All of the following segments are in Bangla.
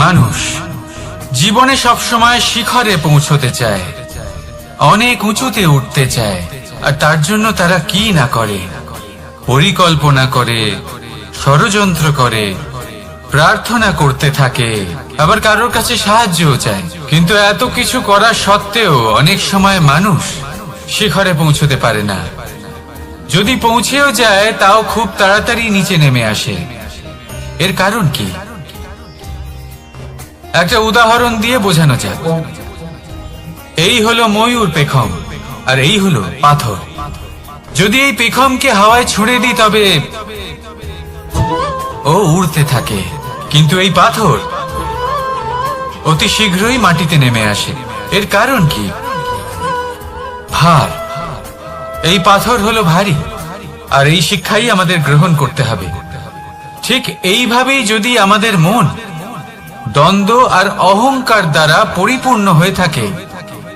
মানুষ জীবনে সবসময় শিখরে পৌঁছতে চায়, অনেক উঁচুতে উঠতে চায়, আর তার জন্য তারা কি না করে, পরিকল্পনা করে, ষড়যন্ত্র করে, প্রার্থনা করতে থাকে, আবার কারোর কাছে সাহায্যও চায়। কিন্তু এত কিছু করা সত্ত্বেও অনেক সময় মানুষ শিখরে পৌঁছতে পারে না। যদি পৌঁছেও যায় তাও খুব তাড়াতাড়ি নিচে নেমে আসে। এর কারণ কি? একটা উদাহরণ দিয়ে বোঝানো যাক। এই হলো ময়ূর পেখম, আর এই হলো পাথর। যদি এই পেখমকে হাওয়ায় ছুঁড়ে দিই তবে ও উড়তে থাকে, কিন্তু এই পাথর অতি শীঘ্রই মাটিতে নেমে আসে। এর কারণ কি? ভার। এই পাথর হলো ভারী, আর এই শিক্ষাই আমাদের গ্রহণ করতে হবে। ঠিক এইভাবেই যদি আমাদের মন দ্বন্দ্ব আর অহংকার দ্বারা পরিপূর্ণ হয়ে থাকে,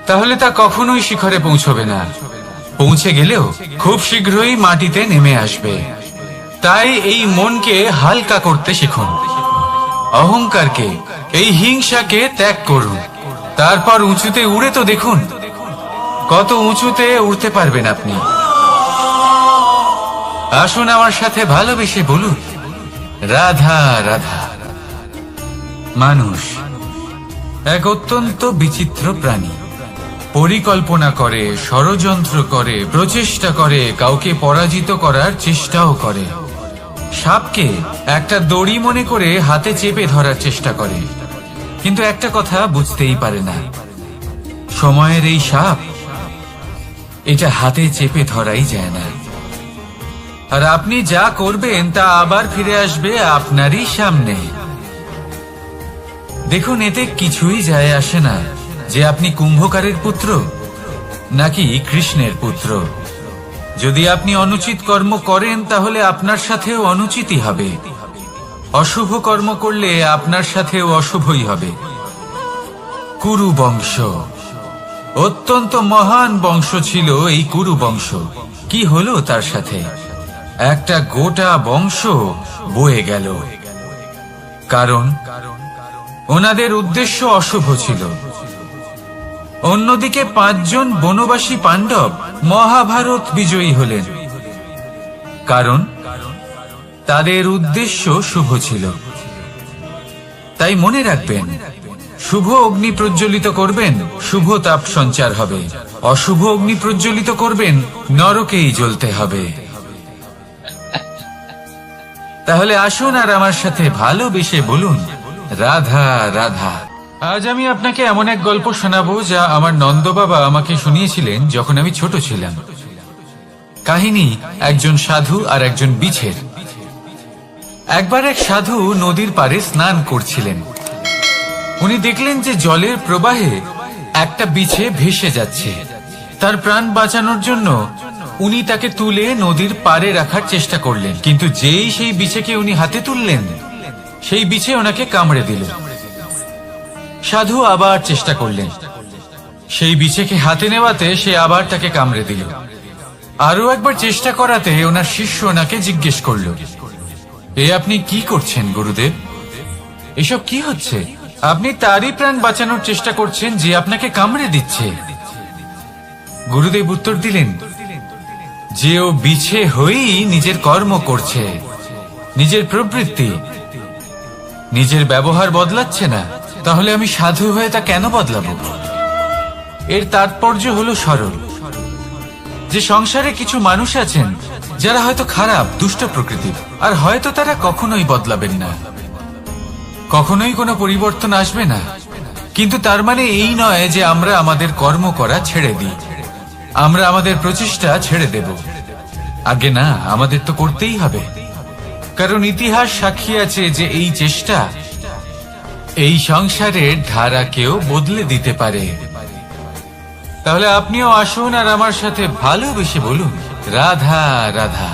তাহলে তা কখনোই শিখরে পৌঁছবে না। পৌঁছে গেলেও খুব শীঘ্রই মাটিতে নেমে আসবে। তাই এই মনকে হালকা করতে শিখুন, অহংকারকে, এই হিংসাকে ত্যাগ করুন। তারপর উঁচুতে উড়ে তো দেখুন কত উঁচুতে উড়তে পারবেন আপনি। আসুন আমার সাথে ভালোবেসে বলুন, রাধা রাধা। মানুষ এক অত্যন্ত বিচিত্র প্রাণী। পরিকল্পনা করে, ষড়যন্ত্র করে, প্রচেষ্টা করে, কাউকে পরাজিত করার চেষ্টাও করে। সাপকে একটা দড়ি মনে করে হাতে চেপে ধরার চেষ্টা করে, কিন্তু একটা কথা বুঝতেই পারে না, সময়ের এই সাপ, এটা হাতে চেপে ধরাই যায় না। আর আপনি যা করবেন তা আবার ফিরে আসবে আপনারই সামনে। দেখুন, এতে কিছুই যায় আসে না যে আপনি কুম্ভকারের পুত্র নাকি কৃষ্ণের পুত্র। যদি আপনি অনুচিত কর্ম করেন তাহলে আপনার সাথেও অনুচিতই হবে। অশুভ কর্ম করলে আপনার সাথেও অশুভই হবে। কুরু বংশ অত্যন্ত মহান বংশ ছিল। এই কুরু বংশ কি হলো তার সাথে? একটা গোটা বংশ বয়ে গেল, কারণ ওনাদের উদ্দেশ্য অশুভ ছিল। অন্যদিকে 5 জন বনবাসী পাণ্ডব মহাভারত বিজয়ী হলেন, কারণ তাদের উদ্দেশ্য শুভ ছিল। তাই মনে রাখবেন, শুভ অগ্নি প্রজ্বলিত করবেন, শুভ তাপ সঞ্চার হবে। অশুভ অগ্নি প্রজ্বলিত করবেন, নরকেই জ্বলতে হবে। তাহলে আসুন আর আমার সাথে ভালোবেসে বলুন, রাধা রাধা। আজ আমি আপনাকে এমন এক গল্প শোনাবো যা আমার নন্দ বাবা আমাকে শুনিয়েছিলেন যখন আমি ছোট ছিলাম। কাহিনী একজন সাধু আর একজন বিছের। একবার এক সাধু নদীর পাড়ে স্নান করছিলেন। উনি দেখলেন যে জলের প্রবাহে একটা বিছে ভেসে যাচ্ছে। তার প্রাণ বাঁচানোর জন্য উনি তাকে তুলে নদীর পাড়ে রাখার চেষ্টা করলেন, কিন্তু যেই সেই বিছেকে উনি হাতে তুললেন, সেই বিছে ওনাকে কামড়ে দিল। সাধু আবার চেষ্টা করলেন, সেই বিছেকে হাতে নেওয়াতে সে আবার তাকে কামড়ে দিল। আরো একবার চেষ্টা করাতে ওনার শিষ্য ওনাকে জিজ্ঞেস করল, এ আপনি কি করছেন গুরুদেব? এসব কি হচ্ছে? আপনি তারই প্রাণ বাঁচানোর চেষ্টা করছেন যে আপনাকে কামড়ে দিচ্ছে। গুরুদেব উত্তর দিলেন, যে ও বিছে হয়েই নিজের কর্ম করছে, নিজের প্রবৃত্তি, নিজের ব্যবহার বদলাচ্ছে না, তাহলে আমি সাধু হয়ে তা কেন বদলাবো? এর তাৎপর্য হলো সরল, যে সংসারে কিছু মানুষ আছেন যারা হয়তো খারাপ, দুষ্ট প্রকৃতির, আর হয়তো তারা কখনোই বদলাবেন না, কখনোই কোনো পরিবর্তন আসবে না। কিন্তু তার মানে এই নয় যে আমরা আমাদের কর্ম করা ছেড়ে দিই, আমরা আমাদের প্রচেষ্টা ছেড়ে দেব। আগে না, আমাদের তো করতেই হবে, কারণ ইতিহাস সাক্ষী আছে যে এই চেষ্টা এই সংসারের ধারাকেও বদলে দিতে পারে। তাহলে আপনিও আসুন আর আমার সাথে ভালোবেসে বলুন, রাধা রাধা।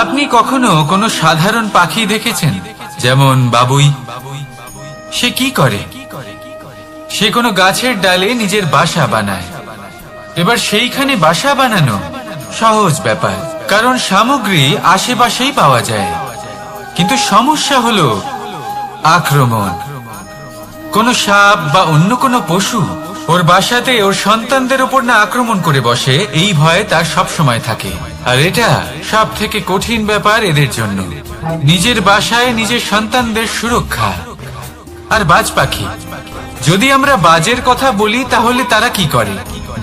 আপনি কখনো কোনো সাধারণ পাখি দেখেছেন? যেমন বাবুই। সে কি করে? সে কোনো গাছের ডালে নিজের বাসা বানায়। এবার সেইখানে বাসা বানানো সহজ ব্যাপার, কারণ সামগ্রী আশেপাশেই পাওয়া যায়। কিন্তু সমস্যা হলো আক্রমণ। কোনো সাপ বা অন্য কোনো পশু ওর বাসাতে ওর সন্তানদের উপর না আক্রমণ করে বসে, এই ভয়ে তার সব সময় থাকে। আর এটা সব থেকে কঠিন ব্যাপার এদের জন্য, নিজের বাসায় নিজের সন্তানদের সুরক্ষা। আর বাজ পাখি, যদি আমরা বাজের কথা বলি তাহলে তারা কি করে?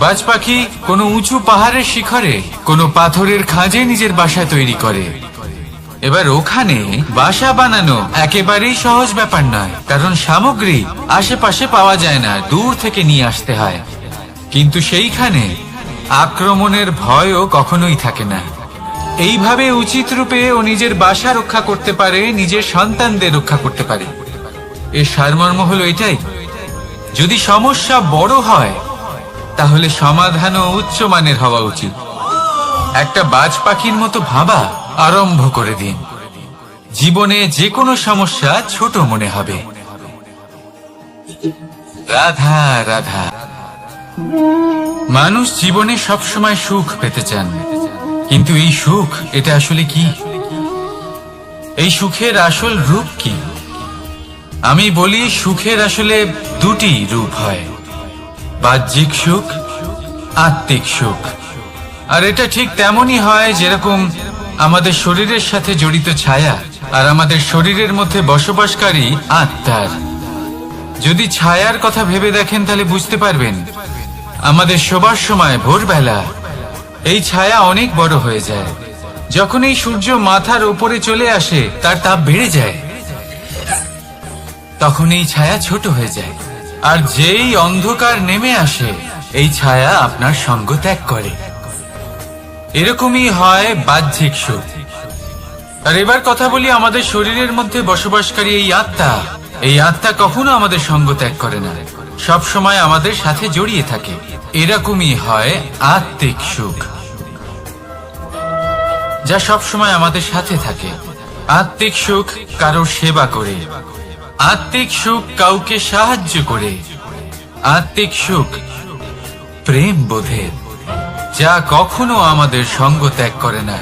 বাজ পাখি কোনো উঁচু পাহাড়ের শিখরে, কোনো পাথরের খাঁজে নিজের বাসা তৈরি করে। এবার ওখানে বাসা বানানো একেবারেই সহজ ব্যাপার নয়, কারণ সামগ্রী আশেপাশে পাওয়া যায় না, দূর থেকে নিয়ে আসতে হয়। কিন্তু সেইখানে আক্রমণের ভয়ও কখনোই থাকে না। এইভাবে উচিত রূপে ও নিজের বাসা রক্ষা করতে পারে, নিজের সন্তানদের রক্ষা করতে পারে। এর সারমর্ম হলো এটাই, যদি সমস্যা বড় হয় তাহলে সমাধানও উচ্চমানের হওয়া উচিত। একটা বাজ পাখির মতো ভাবা আরম্ভ করে দিন, জীবনে যে কোনো সমস্যা ছোট মনে হবে। রাধা রাধা। মানুষ জীবনে সবসময় সুখ পেতে চান, কিন্তু এই সুখ এটা আসলে কি? এই সুখের আসল রূপ কি? আমি বলি সুখের আসলে দুটি রূপ হয়, বাহ্যিক সুখ, আত্মিক সুখ। আর এটা ঠিক তেমনই হয় যেরকম আমাদের শরীরের সাথে জড়িত ছায়া আর আমাদের শরীরের মধ্যে বসবাসকারী আত্মার। যদি ছায়ার কথা ভেবে দেখেন তাহলে বুঝতে পারবেন, আমাদের শোবার সময় ভোরবেলা এই ছায়া অনেক বড় হয়ে যায়। যখন এই সূর্য মাথার উপরে চলে আসে, তার তাপ বেড়ে যায়, তখন এই ছায়া ছোট হয়ে যায়। আর যেই অন্ধকার নেমে আসে, এই ছায়া আপনার সঙ্গ ত্যাগ করে। এরকমই হয় বাহ্যিক সুখ। আর এবার কথা বলি আমাদের শরীরের মধ্যে বসবাসকারী এই আত্মা। এই আত্মা কখনো আমাদের সঙ্গ ত্যাগ করে না, সব সময় আমাদের সাথে জড়িয়ে থাকে। এরকমই হয় আত্মিক সুখ, যা সব সময় আমাদের সাথে থাকে। আত্মিক সুখ কারোর সেবা করে, আত্মিক সুখ কাউকে সাহায্য করে, আত্মিক সুখ প্রেম বোধের, যা কখনো আমাদের সঙ্গ ত্যাগ করে না।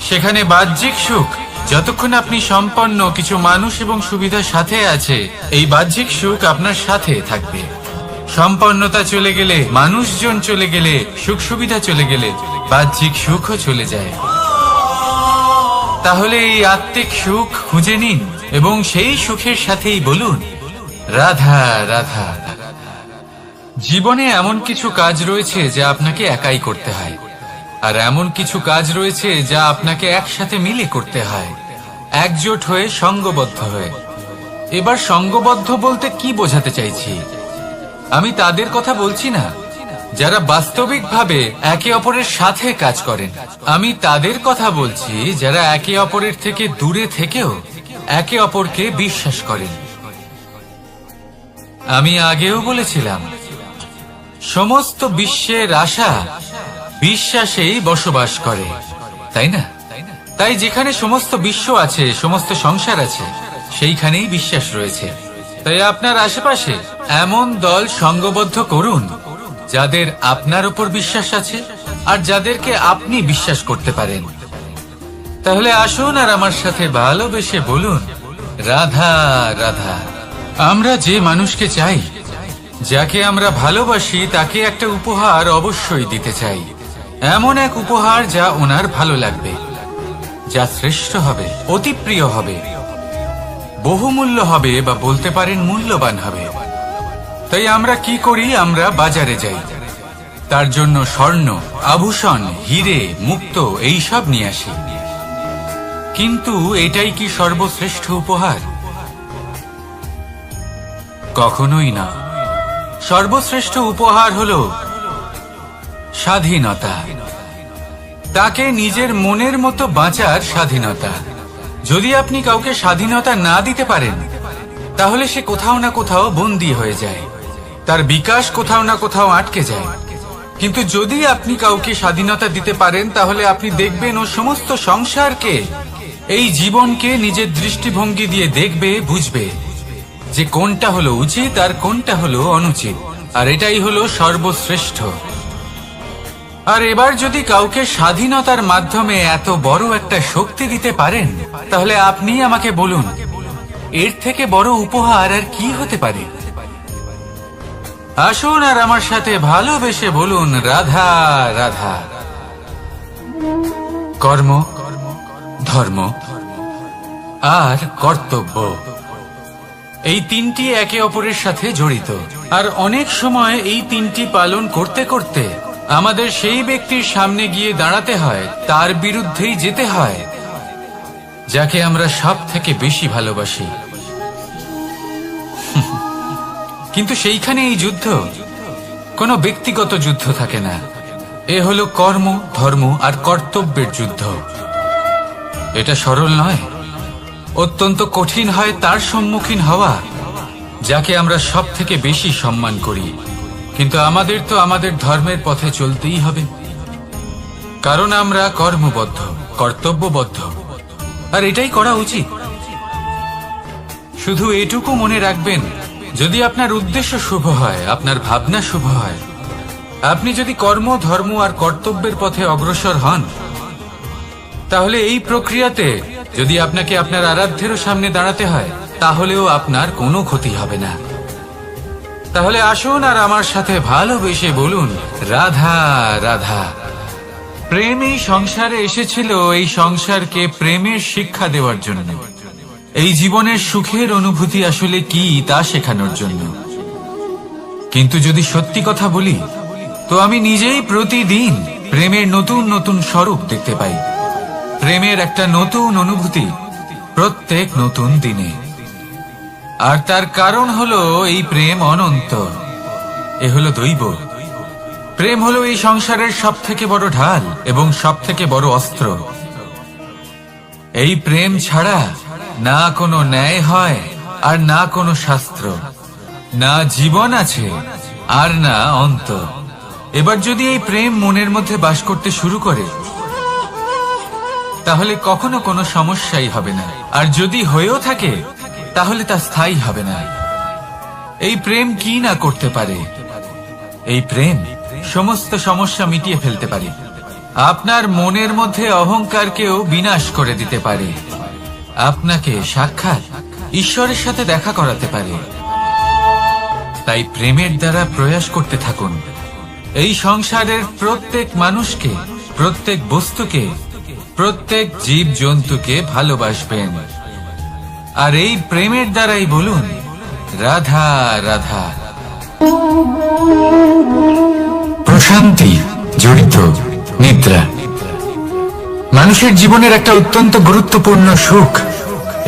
সেখানে বাহ্যিক সুখ, যতক্ষণ আপনি সম্পন্ন কিছু মানুষ এবং সুবিধার সাথে আছে, এই বাহ্যিক সুখ আপনার সাথে থাকবে। সম্পন্নতা চলে গেলে, মানুষজন চলে গেলে, সুখ সুবিধা চলে গেলে, বাহ্যিক সুখও চলে যায়। তাহলে এই আত্মিক সুখ খুঁজে নিন এবং সেই সুখের সাথেই বলুন রাধা রাধা। জীবনে এমন কিছু কাজ রয়েছে যা আপনাকে একাই করতে হয়, আর এমন কিছু কাজ রয়েছে যা আপনাকে একসাথে মিলে করতে হয়, একজোট হয়ে, সঙ্গবদ্ধ হয়ে। এবার সঙ্গবদ্ধ বলতে কি বোঝাতে চাইছি? আমি তাদের কথা বলছি না যারা বাস্তবিকভাবে একে অপরের সাথে কাজ করেন। আমি তাদের কথা বলছি যারা একে অপরের থেকে দূরে থেকেও একে অপরকে বিশ্বাস করেন। আমি আগেও বলেছিলাম, সমস্ত বিশ্বের আশা বিশ্বাসেই বসবাস করে, তাই না? তাই যেখানে সমস্ত বিশ্ব আছে, সমস্ত সংসার আছে, সেইখানেই বিশ্বাস রয়েছে। তাই আপনার আশেপাশে এমন দল সঙ্গবদ্ধ করুন যাদের আপনার উপর বিশ্বাস আছে আর যাদেরকে আপনি বিশ্বাস করতে পারেন। তাহলে আসুন আর আমার সাথে ভালোবেসে বলুন রাধা রাধা। আমরা যে মানুষকে চাই, যাকে আমরা ভালোবাসি, তাকে একটা উপহার অবশ্যই দিতে চাই। এমন এক উপহার যা ওনার ভালো লাগবে, যা শ্রেষ্ঠ হবে, অতি প্রিয় হবে, বহুমূল্য হবে, বা বলতে পারেন মূল্যবান হবে। তাই আমরা কি করি? আমরা বাজারে যাই, তার জন্য স্বর্ণ, আভূষণ, হিরে, মুক্তো এইসব নিয়ে আসি। কিন্তু এটাই কি সর্বশ্রেষ্ঠ উপহার? কখনোই না। সর্বশ্রেষ্ঠ উপহার হলো স্বাধীনতা, তাকে নিজের মনের মতো বাঁচার স্বাধীনতা। যদি আপনি কাউকে স্বাধীনতা না দিতে পারেন, তাহলে সে কোথাও না কোথাও বন্দী হয়ে যায়, তার বিকাশ কোথাও না কোথাও আটকে যায়। কিন্তু যদি আপনি কাউকে স্বাধীনতা দিতে পারেন, তাহলে আপনি দেখবেন ও সমস্ত সংসারকে, এই জীবনকে নিজের দৃষ্টিভঙ্গি দিয়ে দেখবে, বুঝবে যে কোনটা হলো উচিত আর কোনটা হলো অনুচিত। আর এটাই হলো সর্বশ্রেষ্ঠ। আর এবার যদি কাউকে স্বাধীনতার মাধ্যমে এত বড় একটা শক্তি দিতে পারেন, তাহলে আপনি আমাকে বলুন এর থেকে বড় উপহার আর কি হতে পারে? আসুন আর আমার সাথে ভালোবেসে বলুন, রাধা রাধা। কর্ম, ধর্ম আর কর্তব্য, এই তিনটি একে অপরের সাথে জড়িত। আর অনেক সময় এই তিনটি পালন করতে করতে আমাদের সেই ব্যক্তির সামনে গিয়ে দাঁড়াতে হয়, তার বিরুদ্ধেই যেতে হয়, যাকে আমরা সব থেকে বেশি ভালোবাসি। কিন্তু সেইখানে এই যুদ্ধ কোনো ব্যক্তিগত যুদ্ধ থাকে না। এ হলো কর্ম, ধর্ম আর কর্তব্যের যুদ্ধ। এটা সরল নয়, অত্যন্ত কঠিন হয় তার সম্মুখীন হওয়া যাকে আমরা সব থেকে বেশি সম্মান করি। কিন্তু আমাদের তো আমাদের ধর্মের পথে চলতেই হবে, কারণ আমরা কর্মবদ্ধ, কর্তব্যবদ্ধ, আর এটাই করা উচিত। শুধু এটুকু মনে রাখবেন, যদি আপনার উদ্দেশ্য শুভ হয়, আপনার ভাবনা শুভ হয়, আপনি যদি কর্ম, ধর্ম আর কর্তব্যের পথে অগ্রসর হন, তাহলে এই প্রক্রিয়াতে যদি আপনাকে আপনার আরাধ্যেরও সামনে দাঁড়াতে হয়, তাহলেও আপনার কোনো ক্ষতি হবে না। তাহলে আসুন আর আমার সাথে ভালোবেসে বলুন, রাধা রাধা। প্রেম এই সংসারে এসেছিল এই সংসারকে প্রেমের শিক্ষা দেওয়ার জন্য, এই জীবনের সুখের অনুভূতি আসলে কি তা শেখানোর জন্য। কিন্তু যদি সত্যি কথা বলি, তো আমি নিজেই প্রতিদিন প্রেমের নতুন নতুন স্বরূপ দেখতে পাই। প্রেমের একটা নতুন অনুভূতি প্রত্যেক নতুন দিনে। আর তার কারণ হলো এই প্রেম অনন্ত, এ হলো দৈব। প্রেম হলো এই সংসারের সব থেকে বড় ঢাল এবং সব থেকে বড় অস্ত্র। এই প্রেম ছাড়া না কোনো ন্যায় হয়, আর না কোনো শাস্ত্র, না জীবন আছে, আর না অন্ত। এবার যদি এই প্রেম মনের মধ্যে বাস করতে শুরু করে, তাহলে কখনো কোনো সমস্যাই হবে না। আর যদি হয়েও থাকে, তাহলে তা স্থায়ী হবে না। এই প্রেম কি না করতে পারে? এই প্রেম সমস্ত সমস্যা মিটিয়ে ফেলতে পারে। আপনার মনের মধ্যে অহংকারকেও বিনাশ করে দিতে পারে। আপনাকে সাক্ষাৎ ঈশ্বরের সাথে দেখা করাতে পারে। তাই প্রেমের দ্বারা প্রয়াস করতে থাকুন। এই সংসারের প্রত্যেক মানুষকে, প্রত্যেক বস্তুকে, প্রত্যেক জীব জন্তুকে ভালোবাসবেন। আর এই প্রেমের দ্বারাই বলুন, রাধা রাধা। প্রশান্তি জড়িত নিদ্রা মানুষের জীবনের একটা অত্যন্ত গুরুত্বপূর্ণ সুখ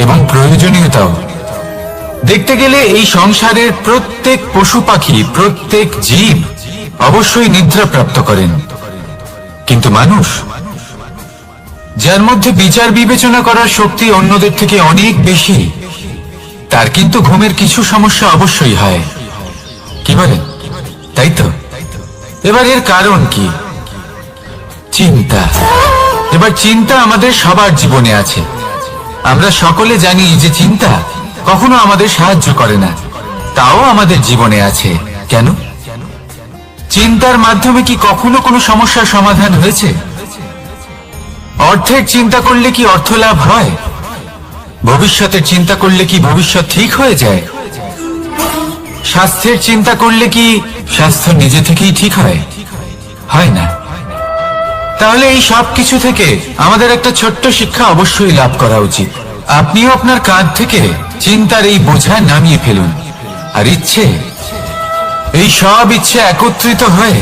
এবং প্রয়োজনীয়তাও। দেখতে গেলে এই সংসারের প্রত্যেক পশু পাখি, প্রত্যেক জীব অবশ্যই নিদ্রা প্রাপ্ত করেন। কিন্তু মানুষ, যার মধ্যে বিচার বিবেচনা করার শক্তি অন্যদের থেকে অনেক বেশি, তার কিন্তু ঘুমের কিছু সমস্যা অবশ্যই হয়। কি বলেন? তাই তো। এবার এর কারণ কি? চিন্তা। এবার চিন্তা আমাদের সবার জীবনে আছে। আমরা সকলে জানি যে চিন্তা কখনো আমাদের সাহায্য করে না, তাও আমাদের জীবনে আছে। কেন? চিন্তার মাধ্যমে কি কখনো কোনো সমস্যার সমাধান হয়েছে? অর্থের চিন্তা করলে কি অর্থ লাভ হয়? ভবিষ্যতের চিন্তা করলে কি ভবিষ্যৎ ঠিক হয়ে যায়? স্বাস্থ্যের চিন্তা করলে কি স্বাস্থ্য নিজে থেকেই ঠিক হয়? হয় না। তাহলে এই সব কিছু থেকে আমাদের একটা ছোট্ট শিক্ষা অবশ্যই লাভ করা উচিত। আপনিও আপনার কাঁধ থেকে চিন্তার এই বোঝা নামিয়ে ফেলুন। আর ইচ্ছে, এই সব ইচ্ছে একত্রিত হয়ে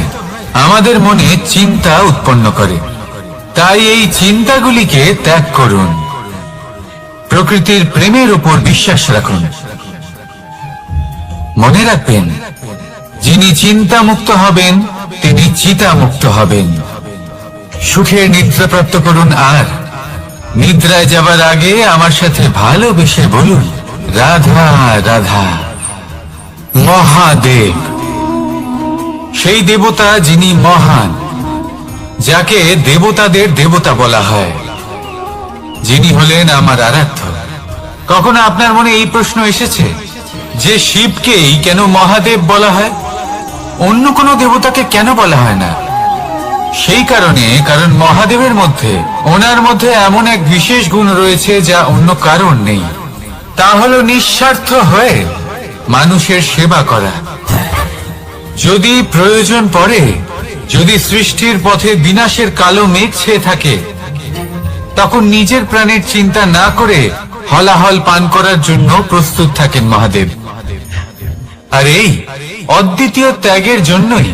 আমাদের মনে চিন্তা উৎপন্ন করে। তাই এই চিন্তাগুলিকে ত্যাগ করুন। প্রকৃতির প্রেমের উপর বিশ্বাস রাখুন। মনে রাখবেন, যিনি চিন্তা মুক্ত হবেন তিনি চিতা মুক্ত হবেন। সুখের নিদ্রা প্রাপ্ত করুন। আর নিদ্রায় যাবার আগে আমার সাথে ভালোবেসে বলুন, রাধা রাধা। মহাদেব, সেই দেবতা যিনি মহান, যাকে দেবতাদের দেবতা বলা হয়, যিনি হলেন আমার আরাধ্য। কখনো আপনার মনে এই প্রশ্ন এসেছে যে শিবকেই কেন মহাদেব বলা হয়, অন্য কোনো দেবতাকে কেন বলা হয় না? সেই কারণ মহাদেবের মধ্যে, ওনার মধ্যে এমন এক বিশেষ গুণ রয়েছে যা অন্য কারণ নেই। তা হলো নিঃস্বার্থ হয়ে মানুষের সেবা করা। যদি প্রয়োজন পড়ে, যদি সৃষ্টির পথে বিনাশের কালো মেঘ ছেয়ে থাকে, তখন নিজের প্রাণের চিন্তা না করে হলাহল পান করার জন্য প্রস্তুত থাকেন মহাদেব। আর এই অদ্বিতীয় ত্যাগের জন্যই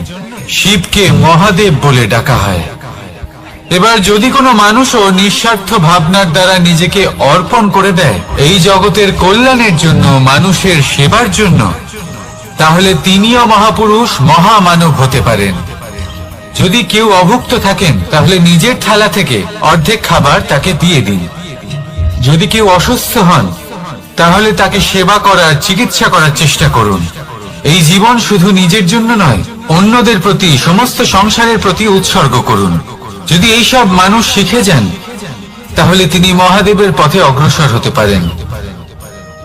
শিবকে মহাদেব বলে ডাকা হয়। এবার যদি কোনো মানুষও নিঃস্বার্থ ভাবনার দ্বারা নিজেকে অর্পণ করে দেয় এই জগতের কল্যাণের জন্য, মানুষের সেবার জন্য, তাহলে তিনিও মহাপুরুষ, মহামানব হতে পারেন। যদি কেউ অভুক্ত থাকেন, তাহলে নিজের থালা থেকে অর্ধেক খাবার তাকে দিয়ে দিন। যদি কেউ অসুস্থ হন, তাহলে তাকে সেবা করার, চিকিৎসা করার চেষ্টা করুন। এই জীবন শুধু নিজের জন্য নয়, অন্যদের প্রতি, সমস্ত সংসারের প্রতি উৎসর্গ করুন। যদি এইসব মানুষ শিখে যান, তাহলে তিনি মহাদেবের পথে অগ্রসর হতে পারেন।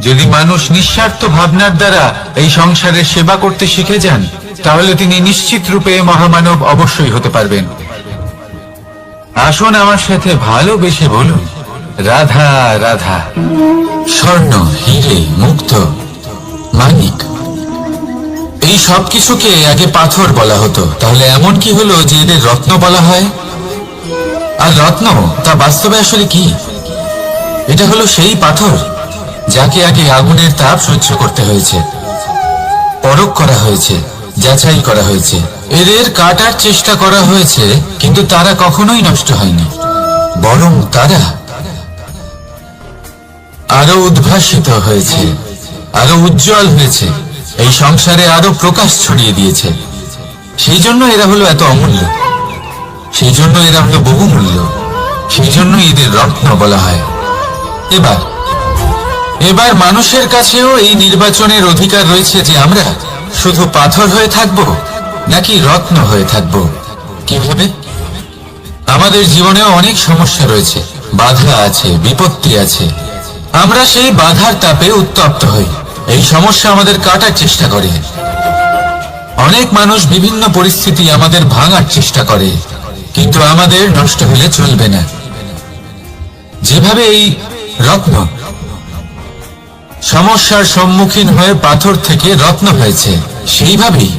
যদি মানুষ নিঃস্বার্থ ভাবনার দ্বারা এই সংসারের সেবা করতে শিখে যান, তাহলে তিনি নিশ্চিত রূপে মহামানব অবশ্যই হতে পারবেন। আসুন আমার সাথে ভালোবেসে বলুন, রাধা রাধা। স্বর্ণ, হিরে, মুক্ত, মানিক, এই সব কিছুকে আগে পাথর বলা হতো। তাহলে এমন কি হলো যে এদের রত্ন বলা হয়? আর রত্ন তা বাস্তবে আসলে কি? এটা হলো সেই পাথর যাকে আগে আগুনের তাপ সহ্য করতে হয়েছে, পরখ করা হয়েছে, যাচাই করা হয়েছে, এদের কাটার চেষ্টা করা হয়েছে, কিন্তু তারা কখনোই নষ্ট হয়নি, বরং তারা আরো উদ্ভাসিত হয়েছে, আরো উজ্জ্বল হয়েছে, এই সংসারে আরো প্রকাশ ছড়িয়ে দিয়েছে। সেই জন্য এরা হলো এত অমূল্য, সেই জন্য এরা হলো বহুমূল্য, সেই জন্য এদের রত্ন বলা হয়। এবার মানুষের কাছেও এই নির্বাচনের অধিকার রয়েছে যে আমরা শুধু পাথর হয়ে থাকব নাকি রত্ন হয়ে থাকব। কিভাবে? আমাদের জীবনেও অনেক সমস্যা রয়েছে, বাধা আছে, বিপত্তি আছে। আমরা সেই বাধার তাপে উত্তপ্ত হই, এই সমস্যা আমাদের কাটার চেষ্টা করে। অনেক মানুষ বিভিন্ন পরিস্থিতি আমাদের ভাঙার চেষ্টা করে, কিন্তু আমাদের নষ্ট হলে চলবে না। যেভাবে এই রত্ন সমস্যার সম্মুখীন হয়ে পাথর থেকে রত্ন হয়েছে, সেইভাবেই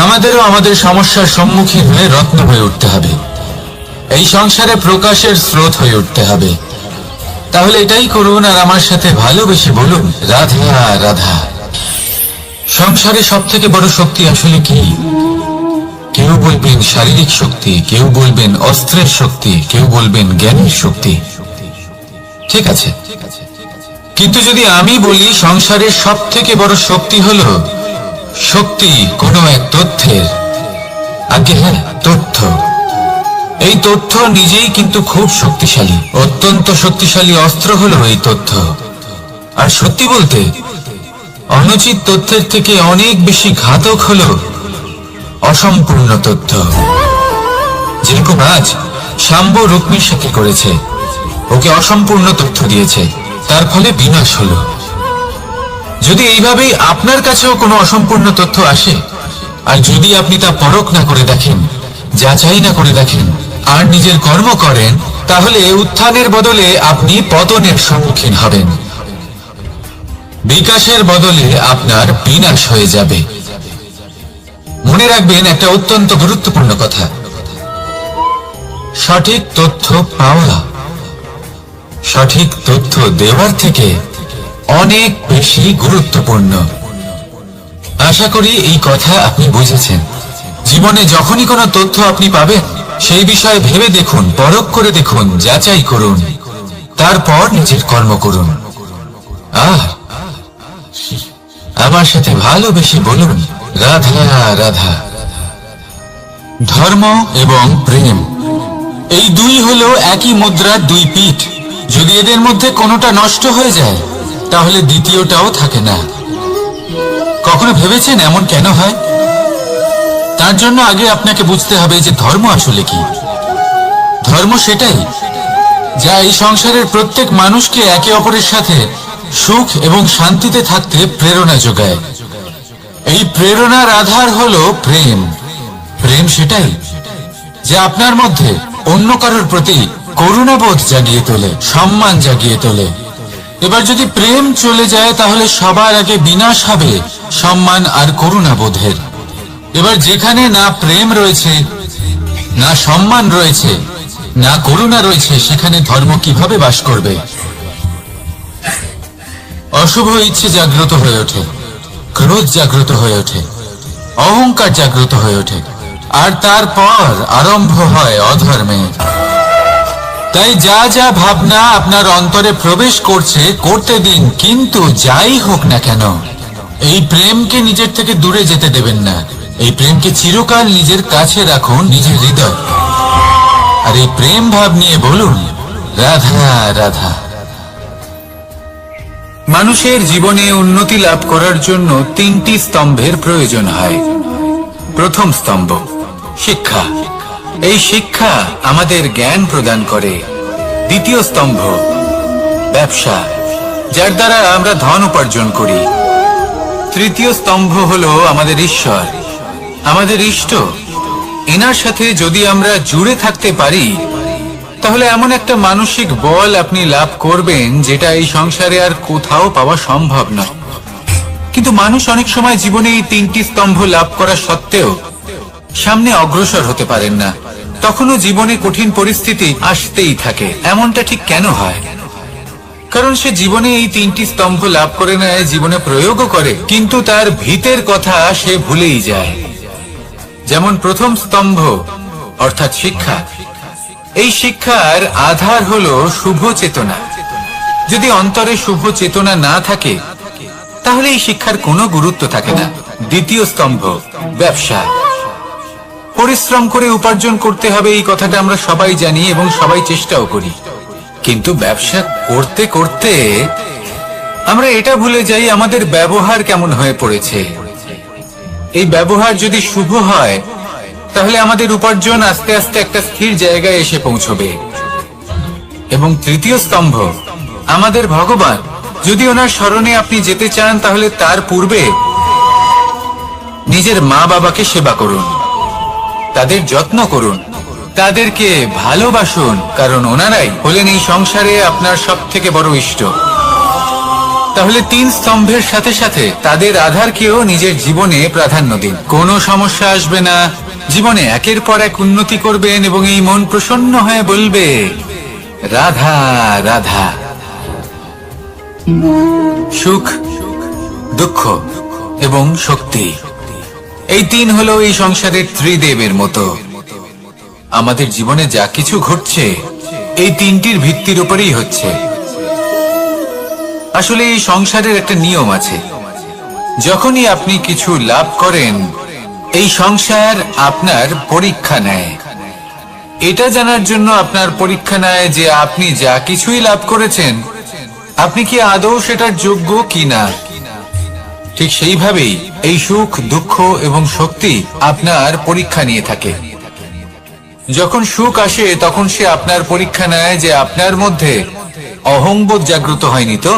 আমাদেরও আমাদের সমস্যার সম্মুখীন হয়ে রত্ন হয়ে উঠতে হবে, এই সংসারে প্রকাশের স্রোত হয়ে উঠতে হবে। তাহলে এটাই করুন আর আমার সাথে ভালোবেসে বলুন, রাধা রাধা। সংসারে সব থেকে বড় শক্তি আসলে কি? কেউ বলবেন শারীরিক শক্তি, কেউ বলবেন অস্ত্রের শক্তি, কেউ বলবেন জ্ঞানের শক্তি। ঠিক আছে, কিন্তু যদি আমি বলি সংসারের সব থেকে বড় শক্তি হলো শক্তি কোনো এক তথ্যের, আগে হ্যাঁ, তথ্য। এই তথ্য নিজেই কিন্তু খুব শক্তিশালী, অত্যন্ত শক্তিশালী অস্ত্র হলো এই তথ্য। আর সত্যি বলতে অনুচিত তথ্যের থেকে অনেক বেশি ঘাতক হলো অসম্পূর্ণ তথ্য। যেরকম আজ শাম্ব রুক্মির সাথে করেছে, ওকে অসম্পূর্ণ তথ্য দিয়েছে, তার ফলে বিনাশ হলো। যদি এইভাবেই আপনার কাছেও কোনো অসম্পূর্ণ তথ্য আসে, আর যদি আপনি তা পরখ না করে দেখেন, যাচাই না করে দেখেন, আর নিজের কর্ম করেন, তাহলে উত্থানের বদলে আপনি পতনের সম্মুখীন হবেন, বিকাশের বদলে আপনার বিনাশ হয়ে যাবে। মনে রাখবেন একটা অত্যন্ত গুরুত্বপূর্ণ কথা, সঠিক তথ্য পাওয়া সঠিক তথ্য দেওয়ার থেকে অনেক বেশি গুরুত্বপূর্ণ। আশা করি এই কথা আপনি বুঝেছেন। জীবনে যখনই কোনো তথ্য আপনি পাবেন, সেই বিষয়ে ভেবে দেখুন, পরখ করে দেখুন, যাচাই করুন, তারপর নিজের কর্ম করুন। আর আমার সাথে ভালোবেসে বলুন, রাধা রাধা। ধর্ম এবং প্রেম, এই দুই হলো একই মুদ্রার দুই পিঠ। যদি এদের মধ্যে কোনোটা নষ্ট হয়ে যায়, তাহলে দ্বিতীয়টাও থাকে না। কখনো ভেবেছেন এমন কেন হয়? তার জন্য আগে আপনাকে বুঝতে হবে যে ধর্ম আসলে কি। ধর্ম সেটাই যা এই সংসারের প্রত্যেক মানুষকে একে অপরের সাথে সুখ এবং শান্তিতে থাকতে প্রেরণা যোগায়। এই প্রেরণার আধার হলো প্রেম। প্রেম সেটাই যা আপনার মধ্যে অন্য কারোর প্রতি করুণাবোধ জাগিয়ে তোলে, সম্মান জাগিয়ে তোলে, এবার যদি প্রেম চলে যায় তাহলে সবার আগে বিনাশ হবে সম্মান আর করুণা বোধের। এবার যেখানে না প্রেম রয়েছে, না সম্মান রয়েছে, না করুণা রয়েছে, সেখানে ধর্ম কিভাবে বাস করবে? অশুভ ইচ্ছে জাগ্রত হয়ে ওঠে, ক্রোধ জাগ্রত হয়ে ওঠে, অহংকার জাগ্রত হয়ে ওঠে, আর তারপর আরম্ভ হয় অধর্মের। তাই যা যা ভাবনা আপনার অন্তরে প্রবেশ করছে করতে দিন, কিন্তু যাই হোক না কেন এই প্রেমকে নিজের থেকে দূরে যেতে দেবেন না। এই প্রেমকে চিরকাল নিজের কাছে রাখুন, নিজের হৃদয়। আর এই প্রেম ভাব নিয়ে বলুন, রাধা রাধা। মানুষের জীবনে উন্নতি লাভ করার জন্য তিনটি স্তম্ভের প্রয়োজন হয়। প্রথম স্তম্ভ শিক্ষা। এই শিক্ষা আমাদের জ্ঞান প্রদান করে। দ্বিতীয় স্তম্ভ ব্যবসা, যার দ্বারা আমরা ধন উপার্জন করি। তৃতীয় স্তম্ভ হলো আমাদের ঈশ্বর, আমাদের ইষ্ট। এনার সাথে যদি আমরা জুড়ে থাকতে পারি তাহলে এমন একটা মানসিক বল আপনি লাভ করবেন যেটা এই সংসারে আর কোথাও পাওয়া সম্ভব নয়। কিন্তু মানুষ অনেক সময় জীবনে এই তিনটি স্তম্ভ লাভ করা সত্ত্বেও সামনে অগ্রসর হতে পারেন না। তখনও জীবনে কঠিন পরিস্থিতি আসতেই থাকে। এমনটা ঠিক কেন হয়? কারণ সে জীবনে এই তিনটি স্তম্ভ লাভ করে নেয়, জীবনে প্রয়োগও করে, কিন্তু তার ভিতের কথা সে ভুলেই যায়। যেমন প্রথম স্তম্ভ অর্থাৎ শিক্ষা। এই শিক্ষার আধার হলো শুভ চেতনা। যদি অন্তরে শুভ চেতনা না থাকে তাহলে এই শিক্ষার কোনো গুরুত্ব থাকে না। দ্বিতীয় স্তম্ভ ব্যবসা। পরিশ্রম করে উপার্জন করতে হবে, এই কথাটা আমরা সবাই জানি এবং সবাই চেষ্টাও করি। কিন্তু ব্যবসা করতে করতে আমরা এটা ভুলে যাই আমাদের ব্যবহার কেমন হয়ে পড়েছে। এই ব্যবহার যদি শুভ হয় তাহলে আমাদের উপার্জন আস্তে আস্তে একটা স্থির জায়গায় এসে পৌঁছবে। এবং তৃতীয় স্তম্ভ আমাদের ভগবান। যদি ওনার স্মরণে আপনি যেতে চান তাহলে তার পূর্বে নিজের মা বাবাকে সেবা করুন, তাদের যত্ন করুন, তাদেরকে ভালোবাসুন, কারণ ওনারাই হলেন এই সংসারে আপনার সব থেকে বড় ইষ্ট। তাহলে তিন স্তম্ভের সাথে সাথে তাদের আধারকেও নিজের জীবনে প্রাধান্য দিন। কোনো সমস্যা আসবে না, জীবনে একের পর এক উন্নতি করবেন এবং এই মন প্রসন্ন হয়ে বলবে রাধা রাধা। সুখ, দুঃখ এবং শক্তি, এই তিন হলো এই সংসারের ত্রিদেবের মতো। আমাদের জীবনে যা কিছু ঘটছে এই তিনটির ভিত্তির উপরেই হচ্ছে। আসলে এই সংসারের একটা নিয়ম আছে, যখনই আপনি কিছু লাভ করেন এই সংসার আপনার পরীক্ষা নেয়। এটা জানার জন্য আপনার পরীক্ষা নেয় যে আপনি যা কিছুই লাভ করেছেন আপনি কি আদৌ সেটার যোগ্য কিনা। ঠিক সেইভাবেই এই সুখ, দুঃখ এবং শক্তি আপনার পরীক্ষা নিয়ে থাকে। যখন সুখ আসে তখন সে আপনার পরীক্ষা নেয় যে আপনার মধ্যে অহংবোধ জাগ্রত হয়নি তো।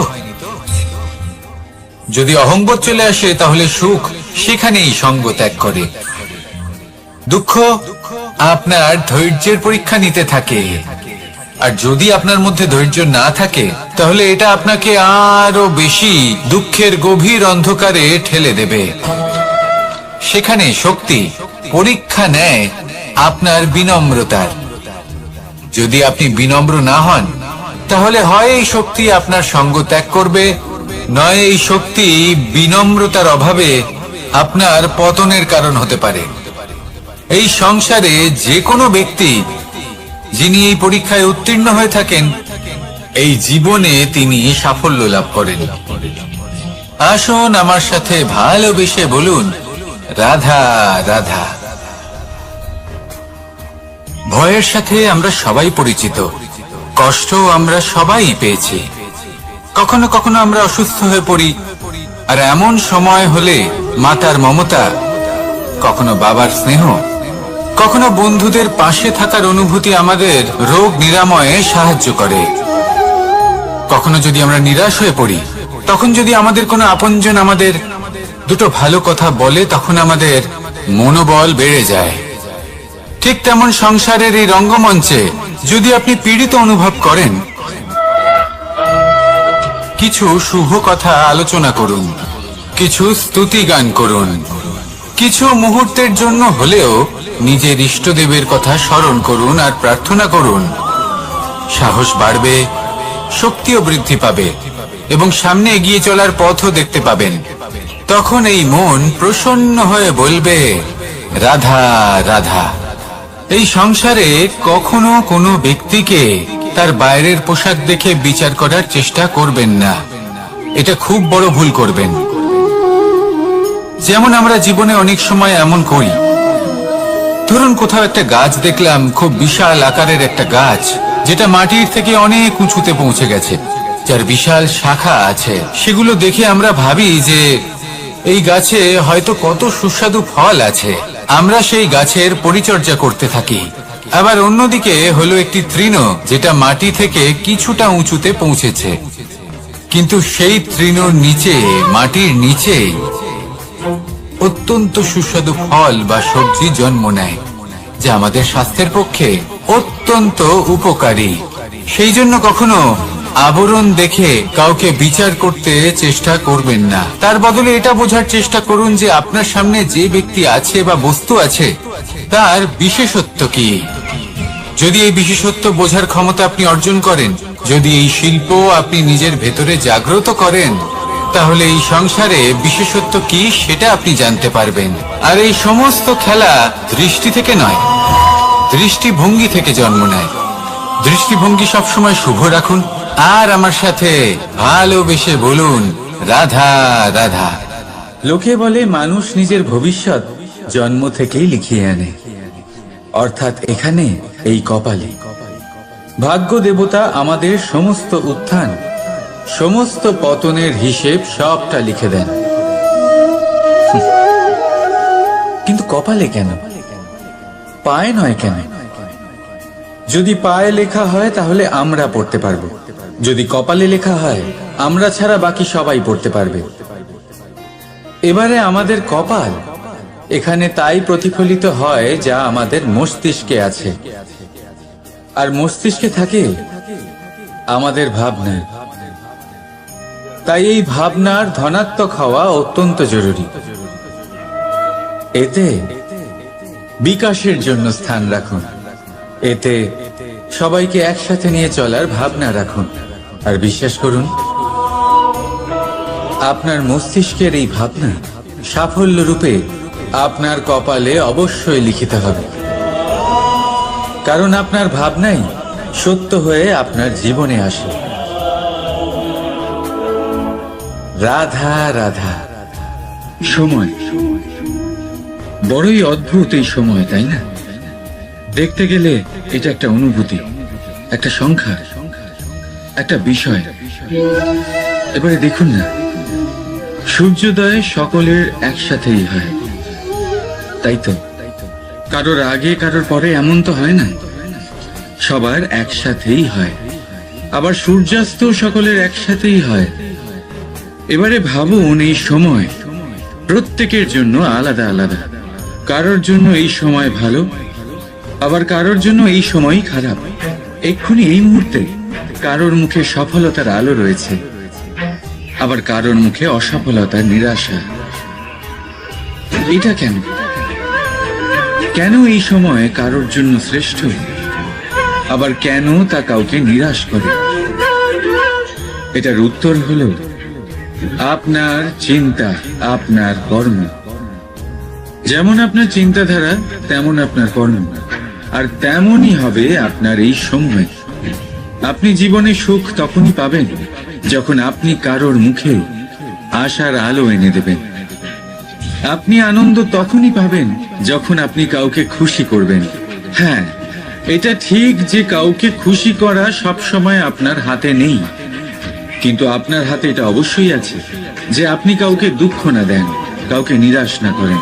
যদি অহংবোধ চলে আসে তাহলে সুখ সেখানেই সঙ্গ ত্যাগ করে। দুঃখ আপনার ধৈর্যের পরীক্ষা নিতে থাকে, আর যদি আপনার মধ্যে ধৈর্য না থাকে তাহলে এটা আপনাকে আরো বেশি দুঃখের গভীর অন্ধকারে ঠেলে দেবে। সেখানে শক্তি পরীক্ষা নেয় আপনার বিনম্রতার। যদি আপনি বিনম্র না হন তাহলে হয় এই শক্তি আপনার সঙ্গ ত্যাগ করবে, নয় এই শক্তি বিনম্রতার অভাবে আপনার পতনের কারণ হতে পারে। এই সংসারে যে কোনো ব্যক্তি যিনি এই পরীক্ষায় উত্তীর্ণ হয়ে থাকেন এই জীবনে তিনি সাফল্য লাভ করেন। আসুন আমার সাথে ভালোবেসে বলুন রাধা রাধা। ভয়ের সাথে আমরা সবাই পরিচিত, কষ্ট আমরা সবাই পেয়েছি। কখনো কখনো আমরা অসুস্থ হয়ে পড়ি, আর এমন সময় হলে মাতার মমতা, কখনো বাবার স্নেহ, কখনো বন্ধুদের পাশে থাকার অনুভূতি আমাদের রোগ নিরাময়ে সাহায্য করে। কখনো যদি আমরা নিরাশ হয়ে পড়ি, তখন যদি আমাদের কোনো আপনজন আমাদের দুটো ভালো কথা বলে তখন আমাদের মনোবল বেড়ে যায়। ঠিক তেমন সংসারের এই রঙ্গমঞ্চে যদি আপনি পীড়িত অনুভব করেন কিছু শুভ কথা আলোচনা করুন, কিছু স্তুতি গান করুন, কিছু মুহূর্তের জন্য হলেও নিজের ইষ্টদেবের কথা স্মরণ করুন আর প্রার্থনা করুন। সাহস বাড়বে, শক্তিও বৃদ্ধি পাবে এবং সামনে এগিয়ে চলার পথও দেখতে পাবেন। তখন এই মন প্রসন্ন হয়ে বলবে, রাধা রাধা। এই সংসারে কখনো কোনো ব্যক্তিকে তার বাইরের পোশাক দেখে বিচার করার চেষ্টা করবেন না, এটা খুব বড় ভুল করবেন। যেমন আমরা জীবনে অনেক সময় এমন করি, ধরুন কোথাও একটা গাছ দেখলাম, খুব বিশাল আকারের একটা গাছ, যেটা মাটির থেকে অনেক উঁচুতে পৌঁছে গেছে, যার বিশাল শাখা আছে। সেগুলো দেখে আমরা ভাবি যে এই গাছে হয়তো কত সুস্বাদু ফল আছে, আমরা সেই গাছের পরিচর্যা করতে থাকি। আবার অন্যদিকে হলো একটি তৃণ, যেটা মাটি থেকে কিছুটা উঁচুতে পৌঁছেছে, কিন্তু সেই তৃণর নিচে, মাটির নিচে অত্যন্ত সুস্বাদু ফল বা সবজি জন্ম নেয়, যা আমাদের স্বাস্থ্যের পক্ষে অত্যন্ত উপকারী। সেই জন্য কখনো আবরণ দেখে কাউকে বিচার করতে চেষ্টা করবেন না। তার বদলে এটা বোঝার চেষ্টা করুন যে আপনার সামনে যে ব্যক্তি আছে বা বস্তু আছে, তার বিশেষত্ব কি। যদি এই বিশেষত্ব বোঝার ক্ষমতা আপনি অর্জন করেন, যদি এই শিল্প আপনি নিজের ভেতরে জাগ্রত করেন, তাহলে এই সংসারে বিশেষত্ব কি সেটা আপনি জানতে পারবেন। আর এই সমস্ত খেলা দৃষ্টি থেকে নয়, দৃষ্টিভঙ্গি থেকে জন্ম নেয়। দৃষ্টিভঙ্গি সবসময় শুভ রাখুন আর আমার সাথে ভালোবেসে বলুন, রাধা রাধা। লোকে বলে মানুষ নিজের ভবিষ্যৎ জন্ম থেকেই লিখিয়ে আনে, অর্থাৎ এখানে এই কপালে। ভাগ্য দেবতা আমাদের সমস্ত উত্থান, সমস্ত পতনের হিসেব সবটা লিখে দেন। কিন্তু কপালে কেন, পায়ে নয় কেন? যদি পায়ে লেখা হয় তাহলে আমরা পড়তে পারবো, যদি কপালে লেখা হয় আমরা ছাড়া বাকি সবাই পড়তে পারবে। এবারে আমাদের কপাল এখানে তাই প্রতিফলিত হয় যা আমাদের মস্তিষ্কে আছে, আর মস্তিষ্কে থাকে আমাদের ভাবনা। তাই এই ভাবনার ধনাত্মক হওয়া অত্যন্ত জরুরি। এতে বিকাশের জন্য স্থান রাখুন, এতে সবাইকে একসাথে নিয়ে চলার ভাবনা রাখুন, আর বিশ্বাস করুন আপনার মস্তিষ্কের এই ভাবনা সাফল্য রূপে আপনার কপালে অবশ্যই লিখিত হবে। কারণ আপনার ভাবনাই সত্য হয়ে আপনার জীবনে আসে। রাধা রাধা। সময় বড়ই অদ্ভুত, এই সময়, তাই না? দেখতে গেলে এটা একটা অনুভূতি, একটা সংখ্যা, একটা বিষয়। এবারে দেখুন না, সূর্যোদয় সকলের একসাথেই হয়, তাই তো? কারোর আগে কারোর পরে এমন তো হয় না, সবার একসাথেই হয়। আবার সূর্যাস্ত সকলের একসাথেই হয়। এবারে ভাবুন, এই সময় প্রত্যেকের জন্য আলাদা আলাদা। কারোর জন্য এই সময় ভালো, আবার কারোর জন্য এই সময় খারাপ। এক্ষুনি এই মুহূর্তে কারোর মুখে সফলতার আলো রয়েছে, আবার কারোর মুখে অসফলতার নিরাশা। এটা কেন? কেন এই সময় কারোর জন্য শ্রেষ্ঠ, আবার কেন তা কাউকে নিরাশ করে? এটার উত্তর হলো আপনার চিন্তা, আপনার কর্ম। যেমন আপনার চিন্তাধারা তেমন আপনার কর্ম, আর তেমনই হবে আপনার এই সময়। আপনি জীবনে সুখ তখনই পাবেন যখন আপনি কারোর মুখে আশার আলো এনে দেবেন। আপনি আনন্দ তখনই পাবেন যখন আপনি কাউকে খুশি করবেন। হ্যাঁ, এটা ঠিক যে কাউকে খুশি করা সব সময় আপনার হাতে নেই, কিন্তু আপনার হাতে এটা অবশ্যই আছে যে আপনি কাউকে দুঃখ না দেন, কাউকে নিরাশ না করেন।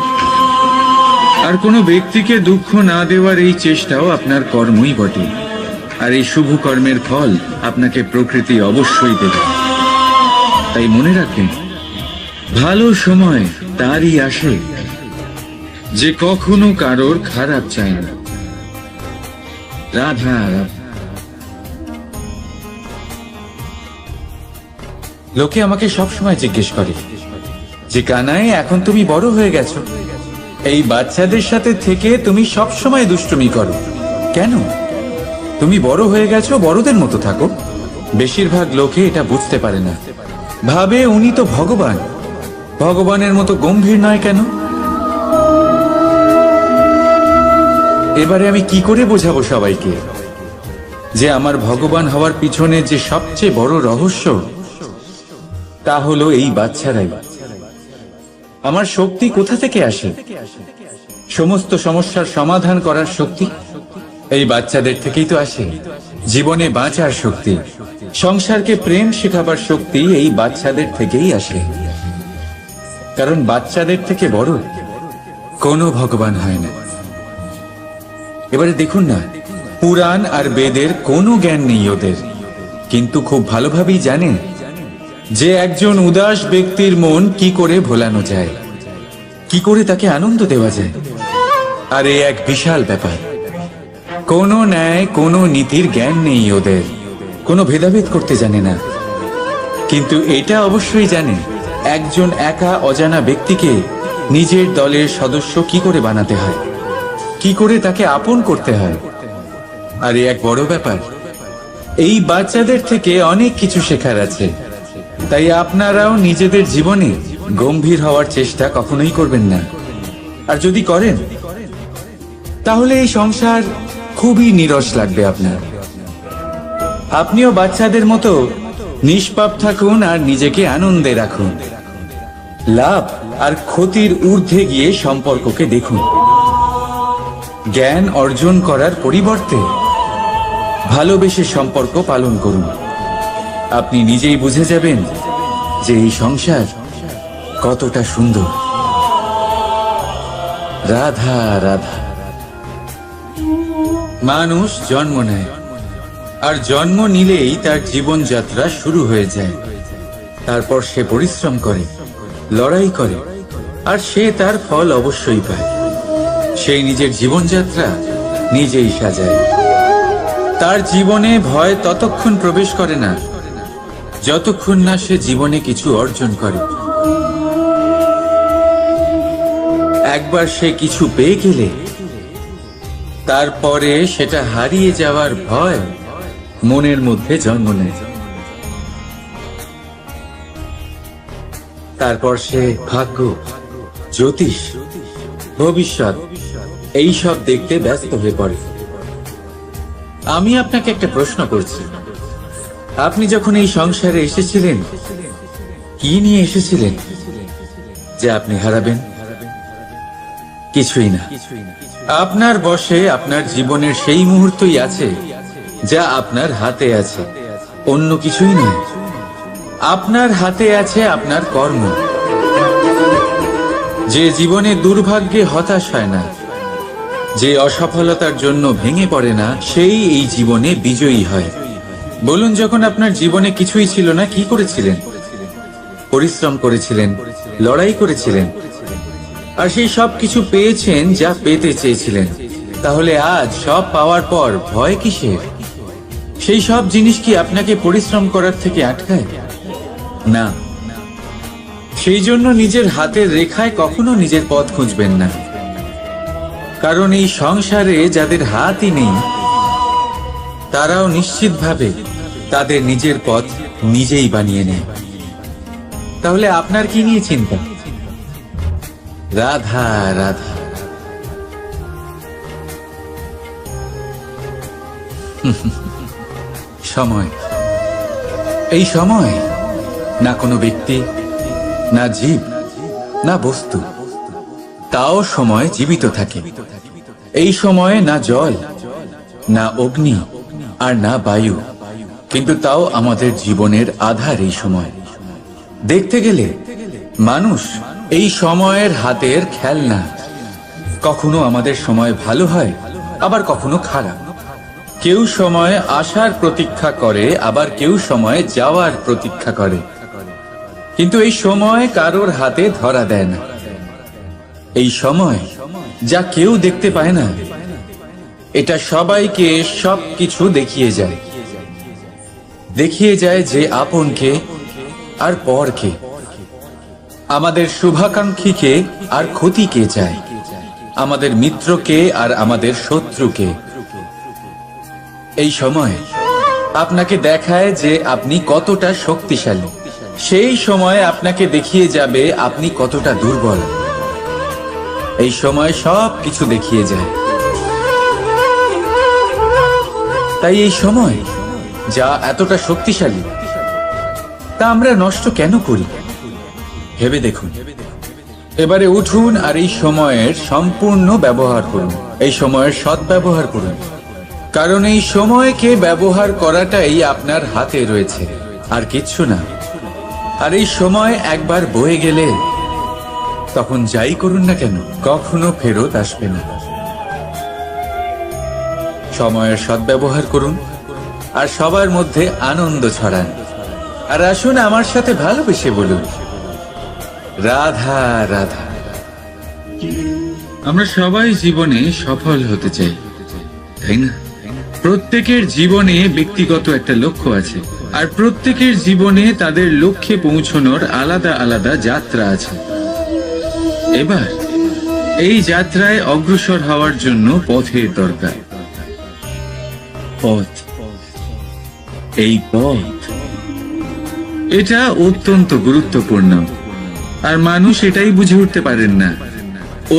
আর কোনো ব্যক্তিকে দুঃখ না দেওয়ার এই চেষ্টাও আপনার কর্মই বটে। আর এই শুভ কর্মের ফল আপনাকে প্রকৃতি অবশ্যই দেবে। তাই মনে রাখবেন, ভালো সময় তারই আসে যে কখনো কারোর খারাপ চায় না। রাধা রাধা। লোকে আমাকে সবসময় জিজ্ঞেস করে যে কানাই, এখন তুমি বড় হয়ে গেছো, এই বাচ্চাদের সাথে থেকে তুমি সবসময় দুষ্টুমি করো কেন? তুমি বড় হয়ে গেছো, বড়দের মতো থাকো। বেশিরভাগ লোকে এটা বুঝতে পারে না, ভাবে উনি তো ভগবান, ভগবানের মতো গম্ভীর নয় কেন? এবারে আমি কি করে বোঝাবো সবাইকে যে আমার ভগবান হওয়ার পিছনে যে সবচেয়ে বড় রহস্য তা হলো এই বাচ্চারাই। আমার শক্তি কোথা থেকে আসে? সমস্ত সমস্যার সমাধান করার শক্তি এই বাচ্চাদের থেকেই তো আসে। জীবনে বাঁচার শক্তি, সংসারকে প্রেম শেখাবার শক্তি এই বাচ্চাদের থেকেই আসে। কারণ বাচ্চাদের থেকে বড় কোনো ভগবান হয় না। এবারে দেখুন না, পুরাণ আর বেদের কোনো জ্ঞান নেই ওদের, কিন্তু খুব ভালোভাবেই জানেন যে একজন উদাস ব্যক্তির মন কি করে ভোলানো যায়, কি করে তাকে আনন্দ দেওয়া যায়। আর এই এক বিশাল ব্যাপার। কোনো ন্যায়, কোনো নীতির জ্ঞান নেই ওদের, কোনো ভেদাভেদ করতে জানে না। কিন্তু এটা অবশ্যই জানে একজন একা অজানা ব্যক্তিকে নিজের দলের সদস্য কি করে বানাতে হয়, কি করে তাকে আপন করতে হয়। আর এক বড় ব্যাপার, এই বাচ্চাদের থেকে অনেক কিছু শেখার আছে। তাই আপনারাও নিজেদের জীবনে গম্ভীর হওয়ার চেষ্টা কখনোই করবেন না। আর যদি করেন তাহলে এই সংসার খুবই নীরস লাগবে আপনার। আপনিও বাচ্চাদের মতো নিষ্পাপ থাকুন আর নিজেকে আনন্দে রাখুন। লাভ আর ক্ষতির ঊর্ধ্বে গিয়ে সম্পর্ককে দেখুন। জ্ঞান অর্জন করার পরিবর্তে ভালোবেসে সম্পর্ক পালন করুন। আপনি নিজেই বুঝে যাবেন যে এই সংসার কতটা সুন্দর। রাধা রাধা। মানুষ জন্ম নেয়, আর জন্ম নিলেই তার জীবনযাত্রা শুরু হয়ে যায়। তারপর সে পরিশ্রম করে, লড়াই করে, আর সে তার ফল অবশ্যই পায়। সেই নিজের জীবনযাত্রা নিজেই সাজায়। তার জীবনে ভয় ততক্ষণ প্রবেশ করে না যতক্ষণ না সে জীবনে কিছু অর্জন করে। একবার সে কিছু পেয়ে গেলে তারপরে সেটা হারিয়ে যাওয়ার ভয় মনের মধ্যে জন্ম নেয়। তারপর সে ভাগ্য, জ্যোতিষ, ভবিষ্যৎ এইসব দেখতে ব্যস্ত হয়ে পড়ে। আমি আপনাকে একটা প্রশ্ন করছি, আপনি যখন এই সংসারে এসেছিলেন কি নিয়ে এসেছিলেন যে আপনি হারাবেন? কিছুই না। আপনার বশে আপনার জীবনের সেই মুহূর্তই আছে যা আপনার হাতে আছে, অন্য কিছুই নয়। আপনার হাতে আছে আপনার কর্ম। যে জীবনে দুর্ভাগ্যে হতাশ হয় না, যে অসফলতার জন্য ভেঙে পড়ে না, সেই এই জীবনে বিজয়ী হয়। বলুন, যখন আপনার জীবনে কিছুই ছিল না কি করেছিলেন? পরিশ্রম করেছিলেন, লড়াই করেছিলেন, আর সেই সব কিছু পেয়েছেন যা পেতে চেয়েছিলেন। তাহলে আজ সব পাওয়ার পর ভয় কিসের? সেই সব জিনিস কি আপনাকে পরিশ্রম করার থেকে আটকায়? না। সেই জন্য নিজের হাতের রেখায় কখনো নিজের পথ খুঁজবেন না। কারণ এই সংসারে যাদের হাতই নেই তারাও নিশ্চিতভাবে তাদের নিজের পথ নিজেই বানিয়ে নেয়। তাহলে আপনার কি নিয়ে চিন্তা? রাধা রাধা। সময়, এই সময় না কোনো ব্যক্তি, না জীব, না বস্তু, তাও সময় জীবিত থাকে। এই সময়ে না জল, না অগ্নি, আর না বায়ু, কিন্তু তাও আমাদের জীবনের আধার। এই সময় দেখতে গেলে মানুষ এই সময়ের হাতের খেলনা। কখনো আমাদের সময় ভালো হয়, আবার কখনো খারাপ। কেউ সময় আসার প্রতীক্ষা করে, আবার কেউ সময় যাওয়ার প্রতীক্ষা করে। কিন্তু এই সময় কারোর হাতে ধরা দেয় না। এই সময় যা কেউ দেখতে পায় না, এটা সবাইকে সবকিছু দেখিয়ে যায়। দেখিয়ে যায় যে আপনকে আর পর কে? আমাদের শুভাকাঙ্ক্ষীকে আর ক্ষতি কে চায়? আমাদের মিত্রকে আর আমাদের শত্রুকে? এই সময় আপনাকে দেখায় যে আপনি কতটা শক্তিশালী, সেই সময় আপনাকে দেখিয়ে যাবে আপনি কতটা দুর্বল। এই সময় সব কিছু দেখিয়ে যায়। তাই এই সময় যা এতটা শক্তিশালী, তা আমরা নষ্ট কেন করি? ভেবে দেখুন। এবারে উঠুন আর এই সময়ের সম্পূর্ণ ব্যবহার করুন, এই সময়ের সদ্ব্যবহার করুন, কারণ এই সময়কে ব্যবহার করাটাই আপনার হাতে রয়েছে, আর কিচ্ছু না। আর এই সময় একবার বয়ে গেলে তখন যাই করুন না কেন কখনো ফেরত আসবে না। সময়ের সদ্ব্যবহার করুন আর সবার মধ্যে আনন্দ ছড়ান। আর আসুন আমার সাথে ভালোবেসে বলুন, রাধা রাধা। আমরা সবাই জীবনে সফল হতে চাই, তাই না? প্রত্যেকের জীবনে ব্যক্তিগত একটা লক্ষ্য আছে, আর প্রত্যেকের জীবনে তাদের লক্ষ্যে পৌঁছানোর আলাদা আলাদা যাত্রা আছে। এবার এই যাত্রায় অগ্রসর হওয়ার জন্য পথের দরকার। পথ, এই পথ, এটা অত্যন্ত গুরুত্বপূর্ণ, আর মানুষ এটাই বুঝে উঠতে পারেন না।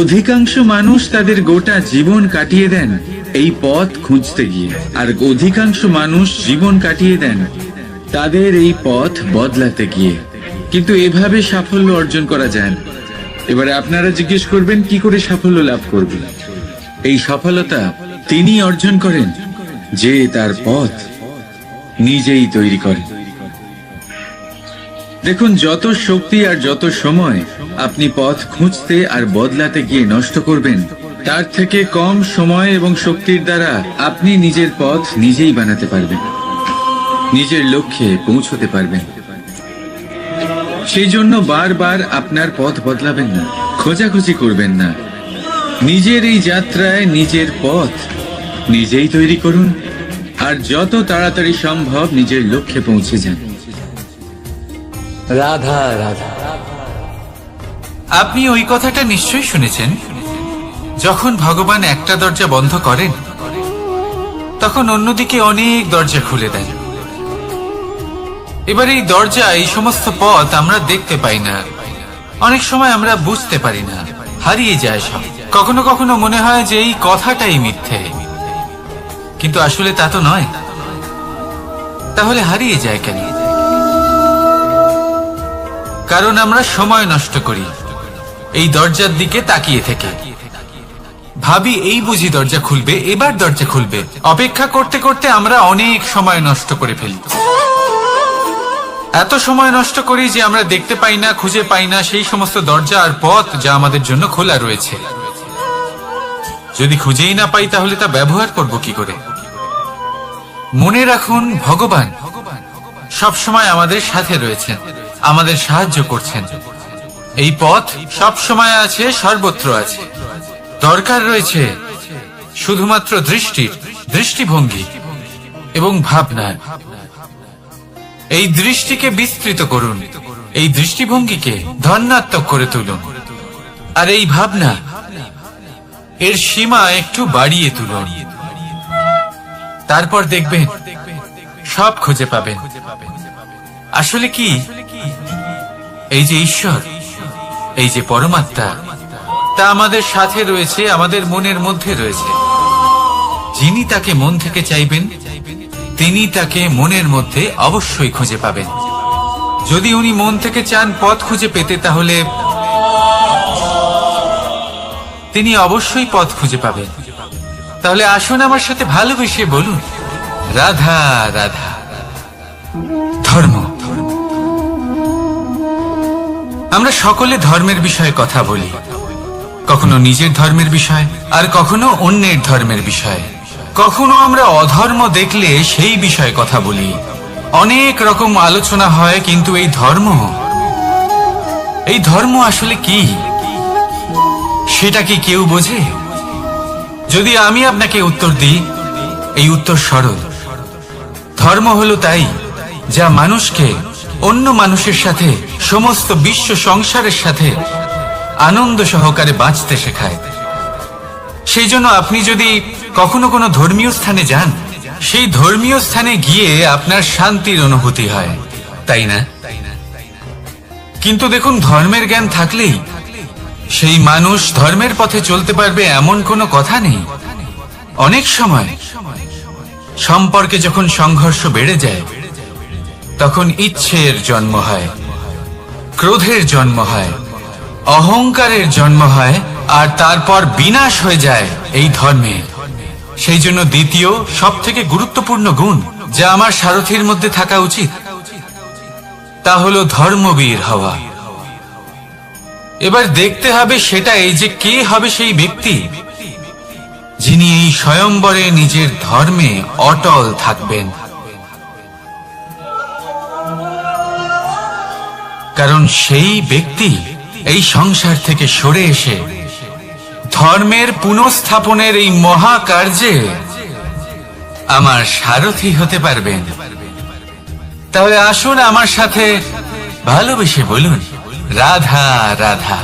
অধিকাংশ মানুষ তাদের গোটা জীবন কাটিয়ে দেন এই পথ খুঁজতে গিয়ে, আর অধিকাংশ মানুষ জীবন কাটিয়ে দেন তাদের এই পথ বদলাতে গিয়ে। কিন্তু এভাবে সাফল্য অর্জন করা যায় না। এবারে আপনারা জিজ্ঞেস করবেন, কি করে সাফল্য লাভ করবেন? এই সফলতা তিনি অর্জন করেন যে তার পথ নিজেই তৈরি করেন। দেখুন, যত শক্তি আর যত সময় আপনি পথ খুঁজতে আর বদলাতে গিয়ে নষ্ট করবেন, তার থেকে কম সময় এবং শক্তির দ্বারা আপনি নিজের পথ নিজেই বানাতে পারবেন, নিজের লক্ষ্যে পৌঁছতে পারবেন। সেই জন্য বারবার আপনার পথ বদলাবেন না, খোঁজাখুঁজি করবেন না। নিজের এই যাত্রায় নিজের পথ নিজেই তৈরি করুন, আর যত তাড়াতাড়ি সম্ভব নিজের লক্ষ্যে পৌঁছে যান। রাধা রাধা। আপনি ওই কথাটা নিশ্চয়ই শুনেছেন, যখন ভগবান একটা দরজা বন্ধ করেন তখন অন্যদিকে অনেক দরজা খুলে দেন। এবার এই দরজা, এই সমস্ত পথ আমরা দেখতে পাই না, অনেক সময় আমরা বুঝতে পারি না, হারিয়ে যায় সব। কখনো কখনো মনে হয় যে এই কথাটাই মিথ্যে, কিন্তু আসলে তা তো নয়। তাহলে হারিয়ে যায় কেন? কারণ আমরা সময় নষ্ট করি এই দরজার দিকে তাকিয়ে থেকে। ভাবি এই বুঝি দরজা খুলবে, এবার দরজা খুলবে। অপেক্ষা করতে করতে আমরা অনেক সময় নষ্ট করে ফেলি। এত সময় নষ্ট করি যে আমরা দেখতে পাই না, খুঁজে পাই না সেই সমস্ত দরজা আর পথ যা আমাদের জন্য খোলা রয়েছে। যদি খুঁজেই না পাই তাহলে তা ব্যবহার করব কি করে? মনে রাখুন, ভগবান সব সময় আমাদের সাথে রয়েছেন, আমাদের সাহায্য করছেন। এই পথ সব সময় আছে, সর্বত্র আছে। দরকার রয়েছে শুধুমাত্র দৃষ্টির, দৃষ্টিভঙ্গি এবং ভাবনা। এই দৃষ্টিকে বিস্তৃত করুন, এই দৃষ্টিভঙ্গিকে ধনাত্মক করে তুলুন, আর এই ভাবনা এর সীমা একটু বাড়িয়ে তুলুন। তারপর দেখবেন সব খুঁজে পাবেন। আসলে কি, এই যে ঈশ্বর, এই যে পরমাত্মা, তা আমাদের সাথে রয়েছে, আমাদের মনের মধ্যে রয়েছে। যিনি তাকে মন থেকে চাইবেন তিনি তাকে মনের মধ্যে অবশ্যই খুঁজে পাবেন। যদি উনি মন থেকে চান পথ খুঁজে পেতে, তাহলে তিনি অবশ্যই পথ খুঁজে পাবেন। তাহলে আসুন আমার সাথে ভালোবেসে বলুন, রাধা রাধা। ধর্ম, আমরা সকলে ধর্মের বিষয়ে কথা বলি, কখনো নিজের ধর্মের বিষয়, আর কখনো অন্যের ধর্মের বিষয়। কখনো আমরা অধর্ম দেখলে সেই বিষয়ে কথা বলি। অনেক রকম আলোচনা হয়, কিন্তু এই ধর্ম আসলে কি, সেটা কি কেউ বোঝে? যদি আমি আপনাকে উত্তর দিই, এই উত্তর সরল। ধর্ম হলো তাই যা মানুষকে অন্য মানুষের সাথে, সমস্ত বিশ্ব সংসারের সাথে আনন্দ সহকারে বাঁচতে শেখায়। সেই জন্য আপনি যদি কখনো কোনো ধর্মীয় স্থানে যান, সেই ধর্মীয় স্থানে গিয়ে আপনার শান্তির অনুভূতি হয়, তাই না? কিন্তু দেখুন, ধর্মের জ্ঞান থাকলেই সেই মানুষ ধর্মের পথে চলতে পারবে এমন কোনো কথা নেই। অনেক সময় সম্পর্কে যখন সংঘর্ষ বেড়ে যায়, তখন ইচ্ছের জন্ম হয়, ক্রোধের জন্ম হয়, অহংকারের জন্ম হয়, আর তারপর বিনাশ হয়ে যায় এই ধর্মে। সেই জন্য দ্বিতীয় সব থেকে গুরুত্বপূর্ণ গুণ যা আমার সারথীর মধ্যে থাকা উচিত, তা হলো ধর্মবীর হওয়া। এবার দেখতে হবে সেটা এই যে কে হবে সেই ব্যক্তি যিনি এই স্বয়ম্বরে নিজের ধর্মে অটল থাকবেন। কারণ সেই ব্যক্তি এই সংসার থেকে সরে এসে ধর্মের পুনঃস্থাপনের এই মহাকার্যে আমার সারথি হতে পারবেন। তাহলে আসুন আমার সাথে ভালোবেসে বলুন, রাধা রাধা।